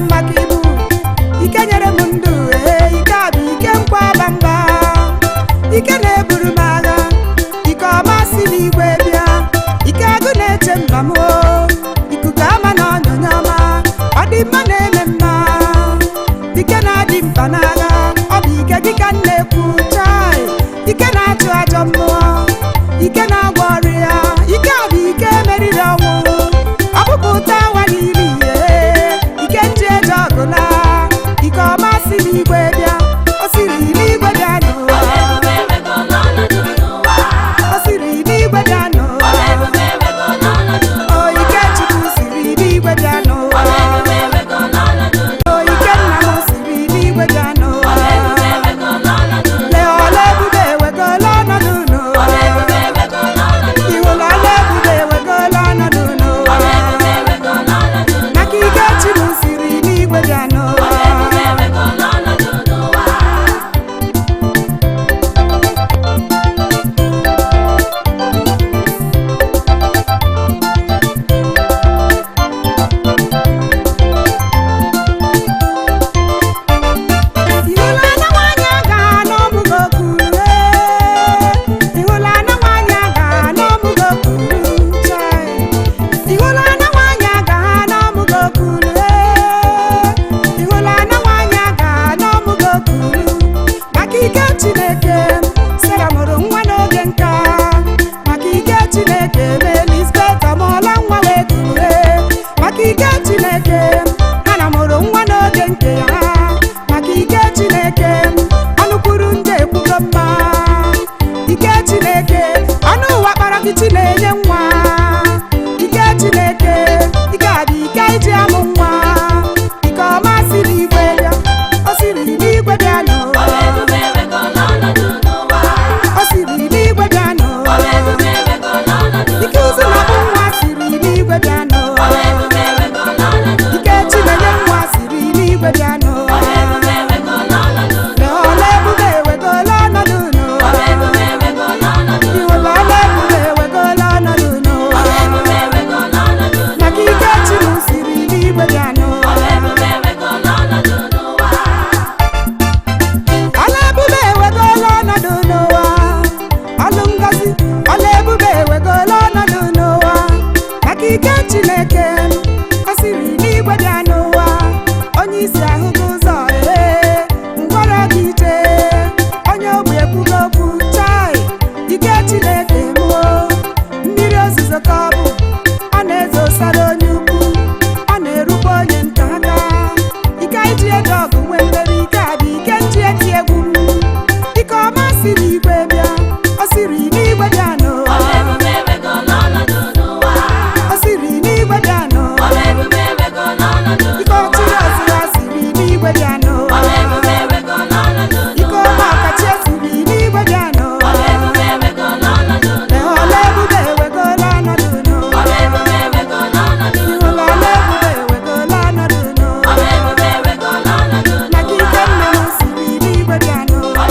maka ibu ike nyere m ndụ ike abụ ike nkwa bamba ike na-eburu m agha ike ọma si n'igwe bịa ike agụ na-eche mba m ikuku ama na ọnyonyo ọma ọ dị mma na-eme mma ike na-adị mkpa n'agha ọ bụ ike gị ka m na-ekwu chai ike na-achụ ajọ mmụọ ike na-agwọ ọrịa ike a bụ ike meriri ọnwụ ọpụpụta nwa n'ili ike nji eje ọgụla ike ọma si n'igwe bịa o siri n'igwe bịa n'ụwa o siri n'igwe bịa n'ụwa o ike Chukwu siri n'igwe bịa n'ụwa o ike nna m siri n'igwe bịa n'ụwa lee ọla ebube ewegola ọnọdụ n'ụwa ihụla ọla ebube ewegola ọnọdụ n'ụwa maka ike Chukwu siri n'igwe bịa n'ụwa Chineke Sara mụrụ nwa n'oge nka maka ike Chineke Elizabeth amụọla nwa wee kure maka ike Chineke Hana mụrụ nwa n'oge nke ya maka ike Chineke ọnụ kwuru ndị ekwugo mma ike Chineke ọnụ ụwa kpara gị chi na-enye nwa ike Chineke ike adị ike iji amụ nwa ike ọma siri igwe bịa o siri n'igwe bịa n'ụwa o siri n'igwe bịa n'ụwa ike ụzụ na bụ nwa siri n'igwe bịa n'ụwa ike Chinenye nwa siri n'igwe bịa n'ụwa lee ọla ebube ewegola ọnọdụ n'ụwa ihụla ọla ebube ewegola ọnọdụ n'ụwa maka ike Chineke siri n'igwe bịa n'ụwa ọla ebube ewegola ọnọdụ n'ụwa ọlụ ngozi ọla ebube ewegola ọnọdụ n'ụwa maka ike Chineke o siri n'igwe bịa n'ụwa onye isi ahụghị ụzọ ngwọrọ gị ije onye ogbi ekwugo okwu chai ike Chineke mụọ mmiri ozuzo ka ọ bụ ọ na-ezo sara onye ukwu ọ na-erukwa onye nta aka ike iji eje ọgụ nwee mmeri ike a bụ ike nji eti egwu ike ọma si n'igwe bịa o siri n'igwe bịa n'ụwa o siri n'igwe bịa n'ụwa ike ọchịrị ọzụwa siri n'igwe bịa n'ụwa ike ọma ọkachi siri n'igwe bịa n'ụwa lee ọla ebube ewegola ọnọdụ n'ụwa ihụla ọla ebube ewegola ọnọdụ n'ụwa maka ike nna m siri n'igwe bịa n'ụwa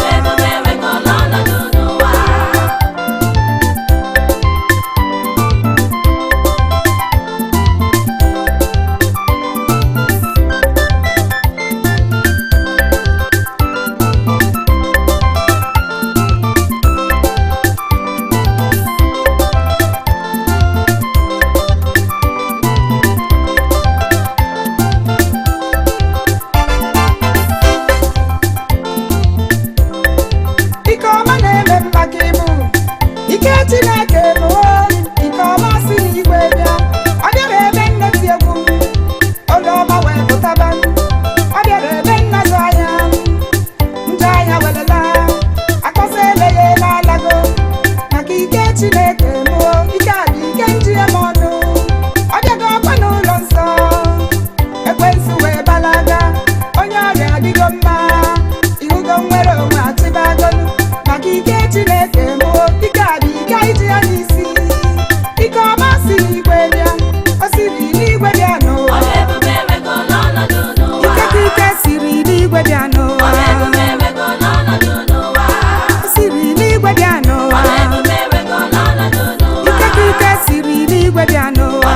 ike ọma na-eme maka ịbụ ike Chineke bụ ike ọma si n'igwe bịa ọ bịara ebe nne si egwu olu ọma wee pụtaba ọ bịara ebe nna zụ anya nje anya welela akọsa ele ya ele alago maka ike Chineke mụọ ike a bụ ike nji eme ọnụ ọ bịago ọkwa n'ụlọ nsọ ekwensu wee balaga onye ọrịa adịgo mma ihugo nwere onwe achịbagolu maka ike Chineke mụọ ike a bụ ike iji ya n'isi ike ọma si n'igwe bịa o siri n'igwe bịa n'ụwa ike ka ike siri n'igwe bịa n'ụwa o siri n'igwe bịa n'ụwa ike ka ike siri n'igwe bịa n'ụwa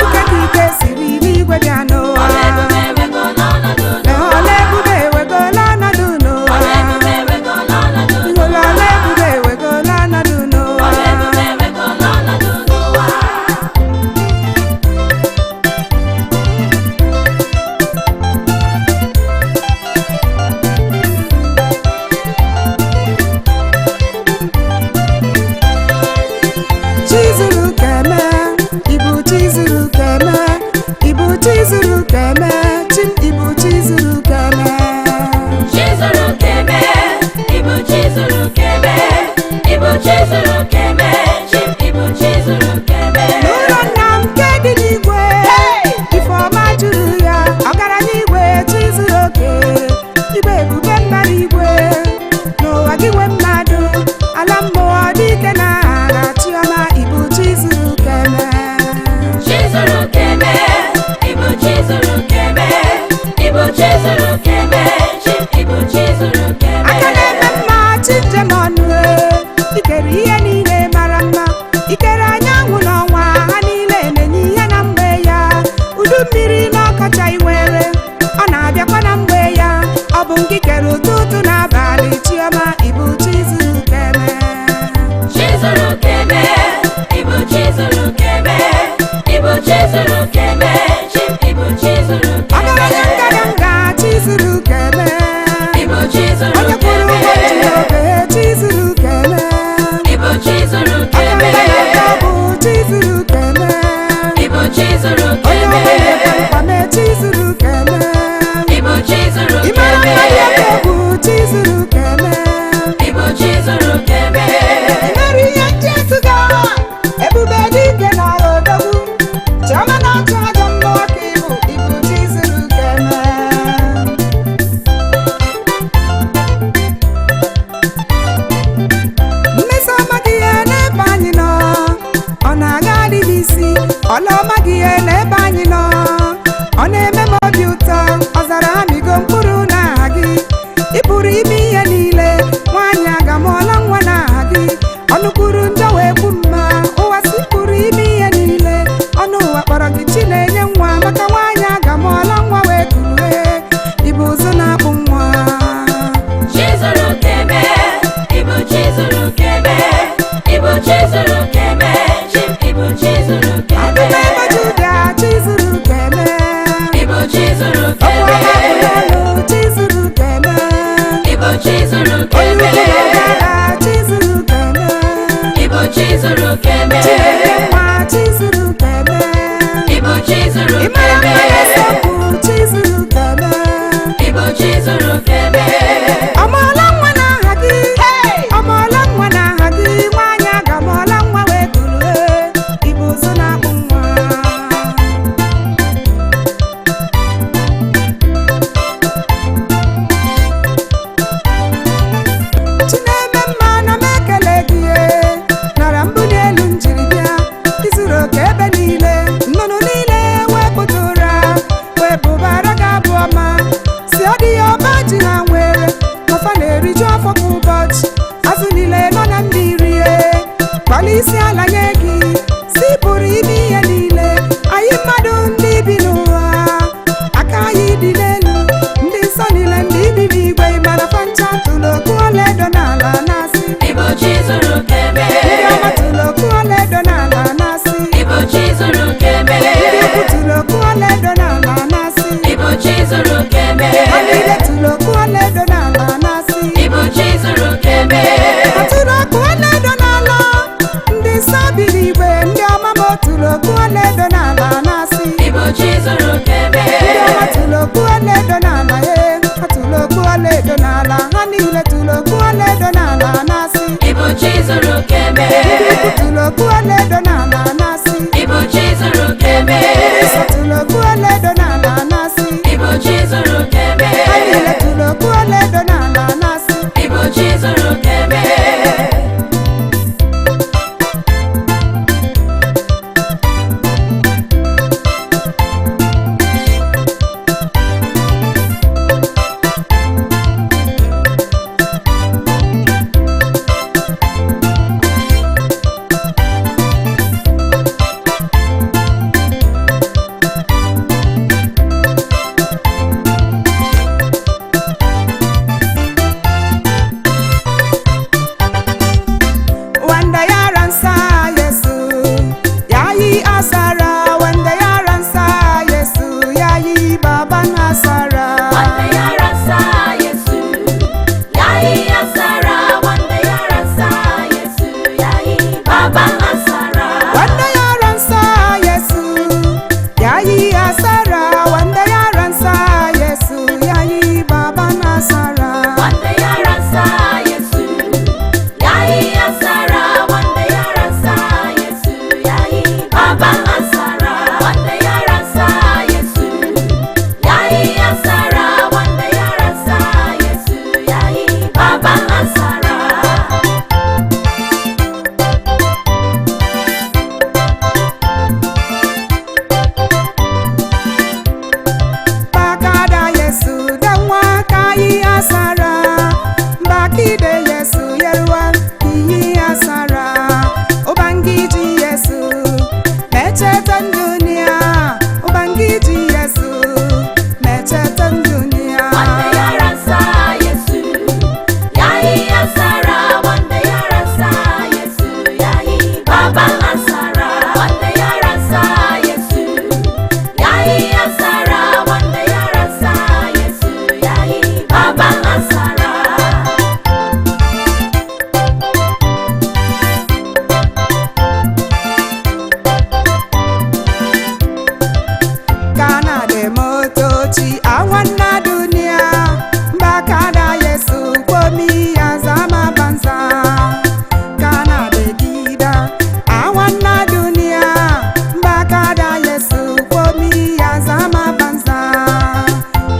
ike ka ike siri n'igwe bịa n'ụwa aka na-eme mma chi njem ọnụ ikere ihe niile mara mma ikere anyanwụ n'ọnwa ha niile na-enye ihe na mgbe ya udu mmiri n'ọkọcha iwere ọ na-abịakwa na mgbe ya ọ bụ nke kere ụtụtụ n'abalị chiọma ịbụ chi zuru keme ọgaranya ngadanga chi zuru keme onye kwụrụ ụgwọ ji obe chi zuru keme ọgaranya bụ chi zuru keme onye obenye mkpame chi zuru keme ịmara mma ya ga-egwu chi zuru keme imeri ihe nchezuga ebube dike na odogwu chiọma na-achụ aja mmụọ ka ịbụ chi zuru keme mmesoma gị ihe n'ebe anyị nọ ọ na-aga adịghị isi ọlọma gị ihe n'ebe anyị nọ ọ na-eme m obi ụtọ ọ zara amigo mkpụrụ n'aha gị ị pụrụ ime ihe niile nwaanyị agamọla nwa n'aha gị ọnụ kwuru njọ wee gbu mma ụwa si pụrụ ime ihe niile ọnụ ụwa kpọrọ gị chi na-enye nwa maka nwaanyị agamọla nwa wee kulue ịbụ ụzụ na-akpụ nwa adụmego Juda chi zuru keme ọkpụọmapụlọlụ chi zuru keme onye ukwu n'ọgara chi zuru keme Chineke nwa chi zuru keme ịmara mma na-esokwu chi zuru keme ọmọọla nwa n'aha gị ọmọọla nwa n'aha gị nwaanyị agamọla nwa wee kulue ịbụ ụzụ na-akpụ nwa Chineme mma na m ekele gị nara mbuli elu njiri bịa izuru oke ebe niile nnụnụ niile wepụta ụra wepụbara gị abụ ọma si ọ dị ya ọba ji ha nwere ọfa na-eriju afọ kwa ụbọchị azụ niile nọ na mmiri kpala isi ala nye gị si pụrụ ime ihe niile anyị mmadụ ndị bi n'ụwa aka anyị dị n'elu ndị nsọ niile ndị bi n'igwe mana fancha tụrụ okwu ọlaedo n'ala na-asị ndị ọma tụrụ okwu ọlaedo n'ala na-asị ndị ukwu tụrụ okwu ọlaedo n'ala na-asị ha niile tụrụ okwu ọlaedo n'ala na-asị atụrụ okwu ọlaedo n'ala ndị nsọ bi n'igwe ndị ọma ma o tụrụ okwu ọlaedo n'ala na-asị ndị ọma tụrụ okwu ọlaedo n'ala ha tụrụ okwu ọlaedo n'ala ha niile tụrụ okwu ọlaedo n'ala na-asị ndị ukwu tụrụ okwu ọlaedo n'ala na-asị ndị nsọ tụrụ okwu ọlaedo n'ala na-asị ha niile tụrụ okwu ọlaedo n'ala na-asị Baba Asara, awana dunia bakada Yesu komi azama banza kana begida awana dunia bakada Yesu komi azama banza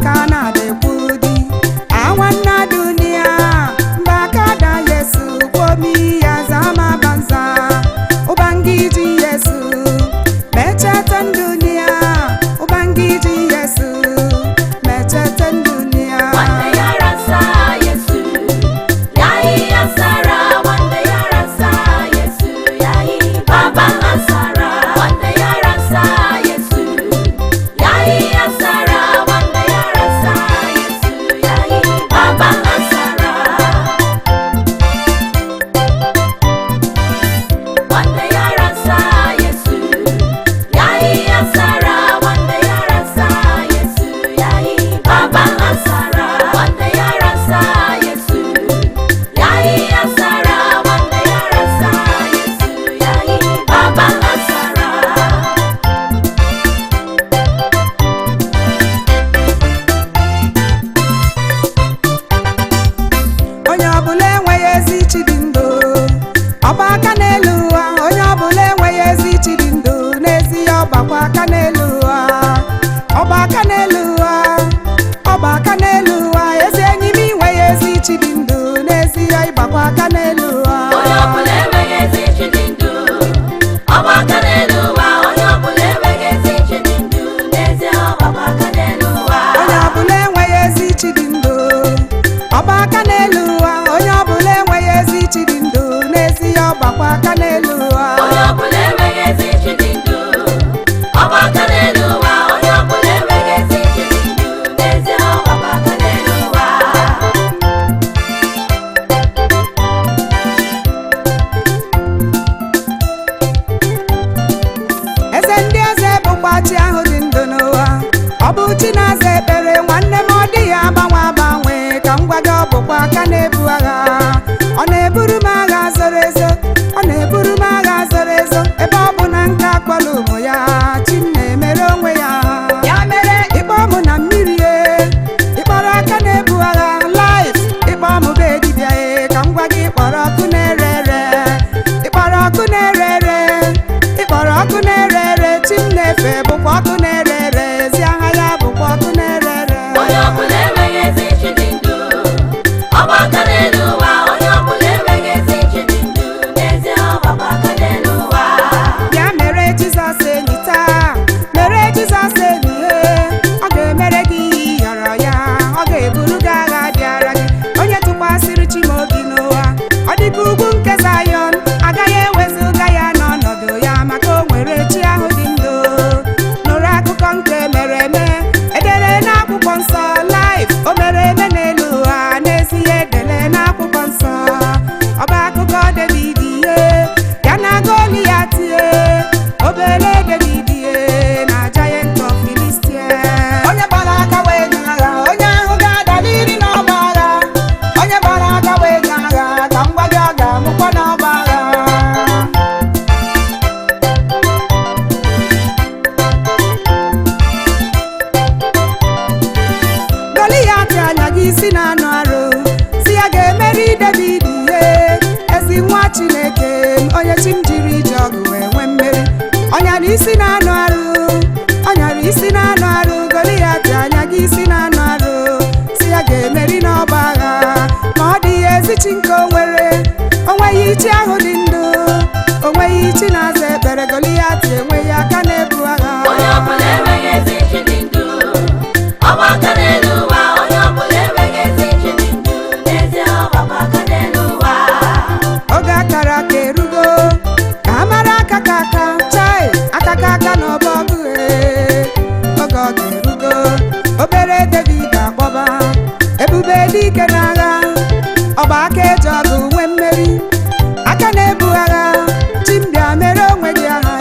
kana bekudi awana dunia bakada Yesu komi azama banza ubangiji Yesu mechatan dunia ubangiji Yesu mechatan dunia wanda ya rasa Yesu yayi asara wanda ya rasa Yesu yayi baba asara wanda ya rasa Yesu yayi asara wanda ya rasa Yesu yayi baba asara wanda ya rasa Yesu yayi asara wanda ya rasa Yesu yayi baba asara wanda ya rasa Yesu yayi asara wanda ya rasa Yesu yayi baba asara onye ọbụla enweghị ezi chi dị ndụ ọba aka n'elu ụwa onye ọbụla enweghị ezi chi dị ndụ n'ezie ọgbakwa aka n'elu ụwa ọba aka n'elu ụwa ọba aka n'elu ụwa ezi enyi m inweghị ezi chi dị ndụ n'ezie ịgbakwa aka n'elu ụwa onye ọbụla enweghị ezi chi dị ndụ ọba aka n'elu ụwa onye ọbụla enweghị ezi chi dị ndụ n'ezie ọgbakwa aka n'elu ụwa onye ọbụla enweghị ezi chi dị ndụ ọba aka n'elu ụwa onye ọbụla enweghị ezi chi dị ndụ n'ezie ọgbakwa aka n'elu ụwa onye ọbụla enweghị ezi chi dị ndụ ọba aka n'elu ụwa onye ọbụla enweghị ezi chi dị ndụ n'ezie ọgbakwa aka n'elu ụwa eze ndị eze bụkwa chi ahụ dị ndụ n'ụwa ọ bụ chi na-aza ekpere nwanne m ọ dịghị agbanwe agbanwe ka m gwa gị ọ bụkwa aka na-ebu agha ọ na-eburu m agha zoro ezo ọ na-eburu m agha zoro ezo ebe ọ bụ na nka akpọrọ ụmụ ya chi m na-emere onwe ya ya mere ịkpọ mụ na mmiri ịkpọrọ aka na-ebu agha laif ịkpọ mụ be dibịa ka m gwa gị kpọrọ ọkụ na-ere ere ịkpọrọ ọkụ na-ere ere ịkpọrọ ọkụ na-ere ere chi m na-efe bụkwa ọkụ na-ere ere ezi aha ya bụkwa ọkụ na-ere ere onye ọbụla enweghị ezi chi dị ndụ ọba aka n'elu ụwa onye ọbụla enweghị ezi chi dị ndụ n'ezie ọgbakwa aka n'elu ụwa ya mere Jizọs enyi taa mere Jizọs enyi ọ ga-emere gị ihe ị yọrọ ya ọ ga-eburu gị agha bịara gị onye tụkwasịrị chi m obi n'ụwa ọ dịka ugwu nke Zayọn agaghị ewezuga ya n'ọnọdụ ya maka o nwere chi ahụ dị ndụ nụrụ akụkọ nke mere eme edere n'akwụkwọ nsọ laif o mere eme n'elu ụwa n'ezie edere n'akwụkwọ nsọ ọba akụkọ David ihe ya na Goliat obere David na Giant of Filistia onye gbara aka wee nye agha onye ahụ ga-adaliri n'ọgba agha onye gbara aka wee nye agha ka m gwa gị ọ ga-amụkwa n'ọgba agha Goliat anya gị isi na-anụ arụ si ya ga-emeri David ihe ezi nwa Chineke onye chi m jiri ije ọgụ wee nwee mmeri ọnyara isi na-anụ arụ ọnyara isi na-anụ arụ Goliat anya gị isi na-anụ arụ si ya ga-emeri n'ọgba agha ma ọ dịghị ezi chi nke o nwere o nweghị chi ahụ dị ndụ o nweghị chi na-aza ekpere Goliat enweghị aka na-ebu agha onye ọbụla enweghị ezi chi dị ndụ ọba aka n'elu ụwa onye ọbụla enweghị ezi chi dị ndụ n'ezie ọgbakwa aka n'elu ụwa oge akara aka erugo ka a mara aka ka aka chai aka ka aka n'ọbọ ọgụ oge ọ ga-erugo obere David akpọba ebube dike n'agha ọba aka eji ọgụ nwee mmeri aka na-ebu agha chi m bịa mere onwe gị agha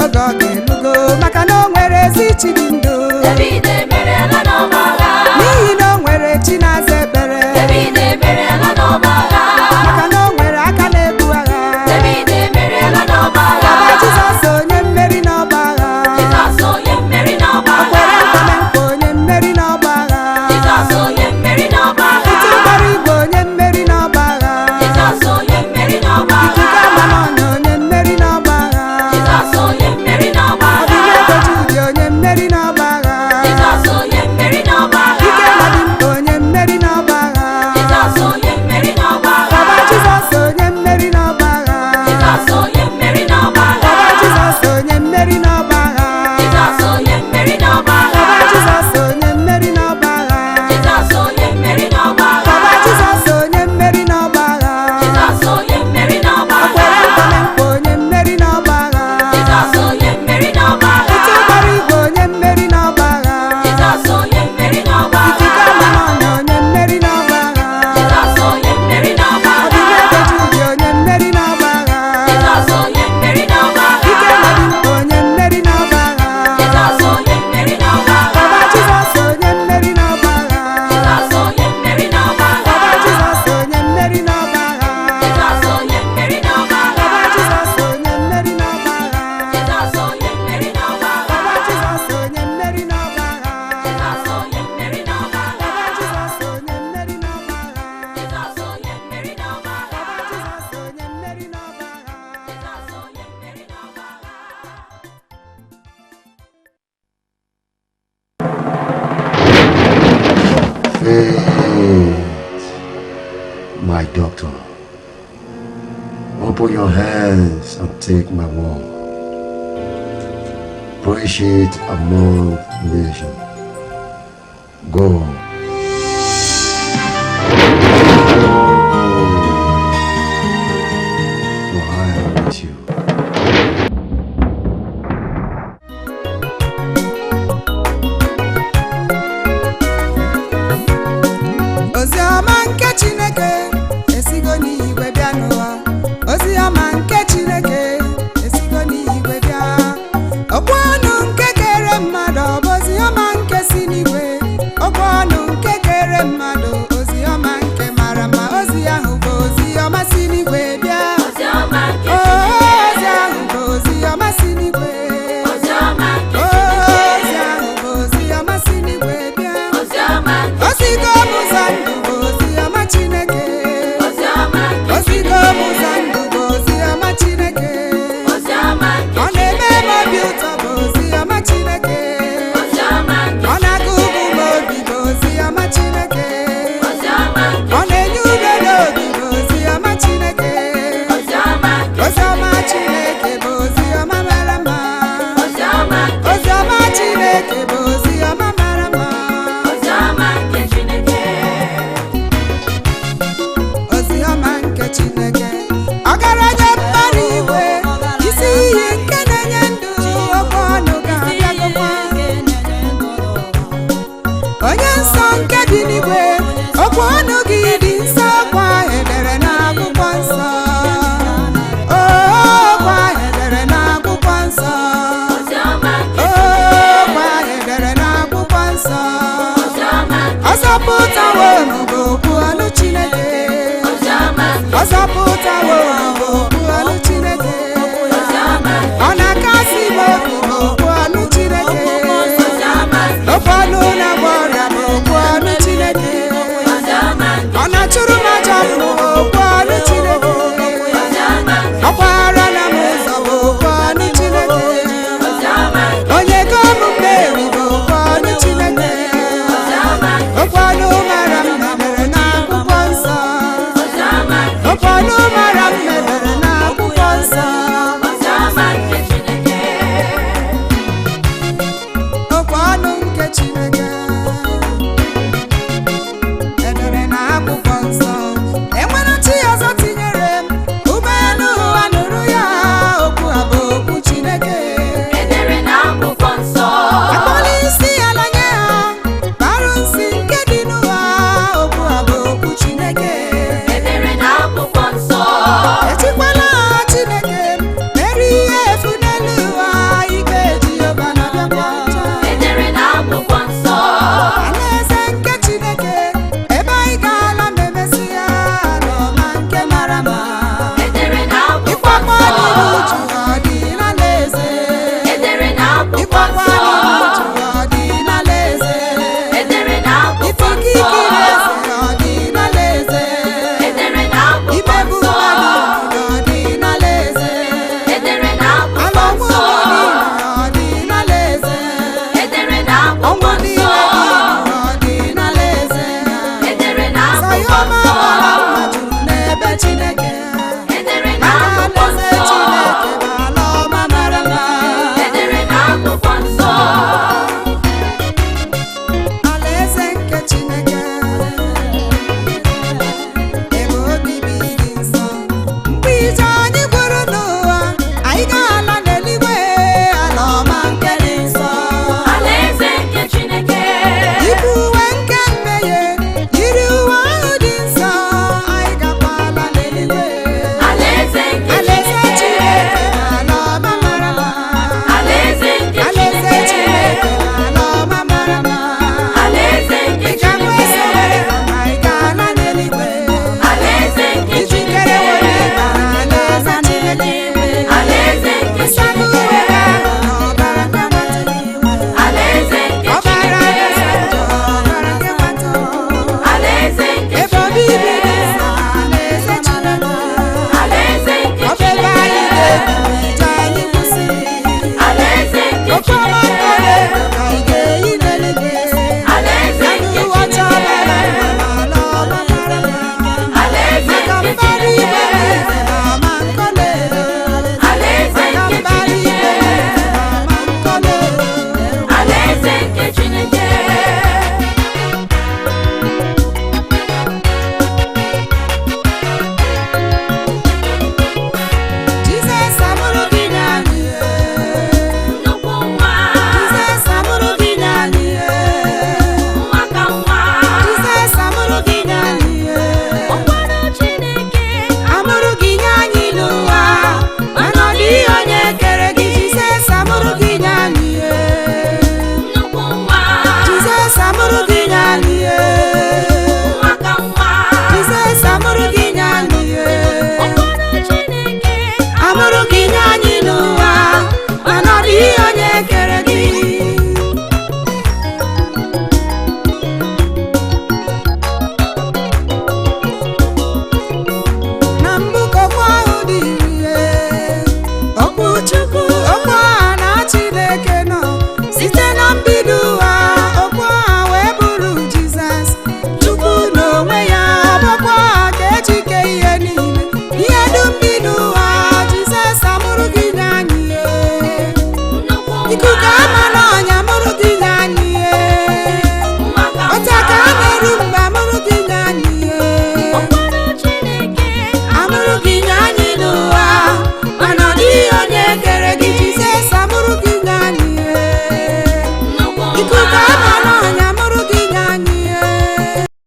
oge ọ ga-erugo maka na o nwere ezi chi dị ndụ David emeriela n'ọgba agha n'ihi na o nwere chi na-aza ekpere David emeriela n'ọgba agha maka na o nwere aka na-ebu agha David emeriela n'ọgba agha Jizọs onye mmeri n'ọgba agha Jizọs onye mmeri n'ọgba o kwere agha nkwa na nkwa onye My doctor, open your hands and take my word. Preach it among nations. Go. For I am with you. Oziọma nke Chineke esigo n'igwe bịa n'ụwa. Oziọma nke Chineke esigo n'igwe bịa. Okwu ọnụ nke kere mmadụ ọ bụ oziọma nke si n'igwe. Okwu ọnụ nke kere mmadụ oziọma nke mara mma. Ozi ahụ bụ oziọma si n'igwe bịa. Ozi ahụ bụ oziọma si n'igwe. Ozi ahụ bụ oziọma si n'igwe bịa. Osigo m ụzọ ndụ bụ oziọma Chineke. Osigo m ụzọ ndụ bụ oziọma Chineke. Ọ na-eme m obi ụtọ bụ oziọma Chineke. Ọ na-agụ m obi bụ oziọma Chineke. Ọ na-enye udo n'obi bụ oziọma Chineke. Oziọma Chineke bụ oziọma mara mma. Oziọma Chineke bụ oziọma mara mma. Oziọma nke Chineke ọgaranya mmadụ igwe isi iyi nke na-enye ndụ okwu ọnụ ga-abịagokwa. Onye nsọ nke dị n'igwe okwu ọnụ gị dị nsọ. Okwu ahụ edere n'akwụkwọ nsọ. Okwu ahụ edere n'akwụkwọ nsọ. Okwu ahụ edere n'akwụkwọ nsọ.